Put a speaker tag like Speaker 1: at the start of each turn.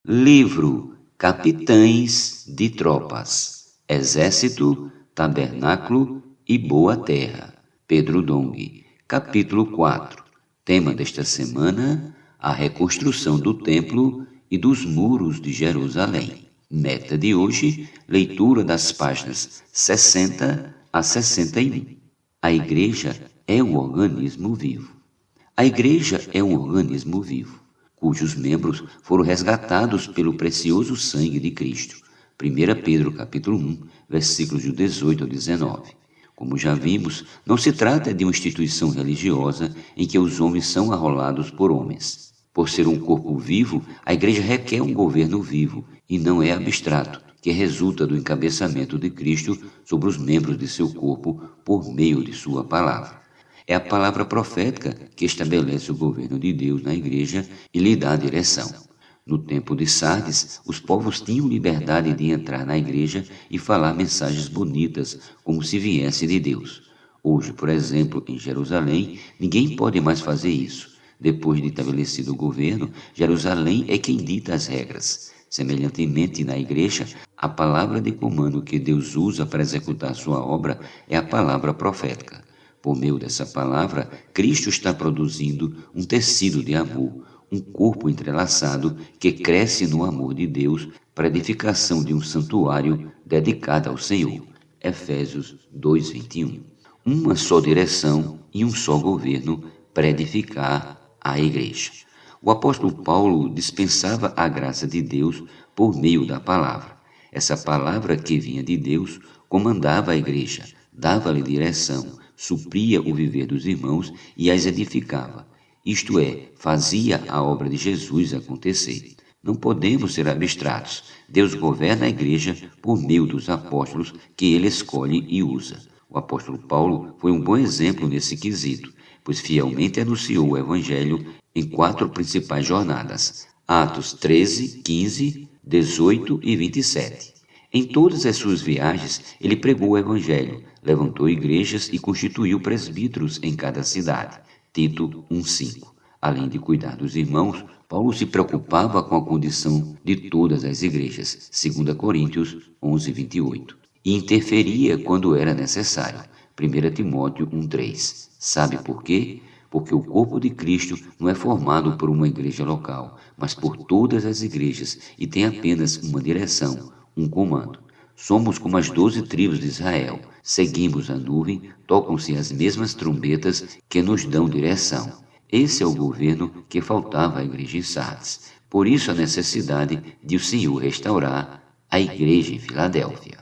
Speaker 1: Livro Capitães de Tropas, Exército, Tabernáculo e Boa Terra, Pedro Dong, capítulo 4. Tema desta semana, a reconstrução do templo e dos muros de Jerusalém. Meta de hoje, leitura das páginas 60 a 61. A igreja é um organismo vivo. A igreja é um organismo vivo, cujos membros foram resgatados pelo precioso sangue de Cristo. 1 Pedro capítulo 1, versículos de 18 ao 19. Como já vimos, não se trata de uma instituição religiosa em que os homens são arrolados por homens. Por ser um corpo vivo, a igreja requer um governo vivo e não é abstrato, que resulta do encabeçamento de Cristo sobre os membros de seu corpo por meio de sua palavra. É a palavra profética que estabelece o governo de Deus na igreja e lhe dá direção. No tempo de Sardes, os povos tinham liberdade de entrar na igreja e falar mensagens bonitas, como se viesse de Deus. Hoje, por exemplo, em Jerusalém, ninguém pode mais fazer isso. Depois de estabelecido o governo, Jerusalém é quem dita as regras. Semelhantemente, na igreja, a palavra de comando que Deus usa para executar sua obra é a palavra profética. Por meio dessa palavra, Cristo está produzindo um tecido de amor, um corpo entrelaçado que cresce no amor de Deus para a edificação de um santuário dedicado ao Senhor. Efésios 2:21. Uma só direção e um só governo para edificar a igreja. O apóstolo Paulo dispensava a graça de Deus por meio da palavra. Essa palavra que vinha de Deus comandava a igreja, dava-lhe direção, supria o viver dos irmãos e as edificava. Isto é, fazia a obra de Jesus acontecer. Não podemos ser abstratos. Deus governa a igreja por meio dos apóstolos que ele escolhe e usa. O apóstolo Paulo foi um bom exemplo nesse quesito, pois fielmente anunciou o evangelho em 4 principais jornadas: Atos 13, 15, 18 e 27. Em todas as suas viagens, ele pregou o evangelho, levantou igrejas e constituiu presbíteros em cada cidade. Tito 1:5. Além de cuidar dos irmãos, Paulo se preocupava com a condição de todas as igrejas. 2 Coríntios 11:28. E interferia quando era necessário. 1 Timóteo 1:3. Sabe por quê? Porque o corpo de Cristo não é formado por uma igreja local, mas por todas as igrejas e tem apenas uma direção, um comando. Somos como as 12 tribos de Israel. Seguimos a nuvem, tocam-se as mesmas trombetas que nos dão direção. Esse é o governo que faltava à igreja em Sardes. Por isso a necessidade de o Senhor restaurar a igreja em Filadélfia.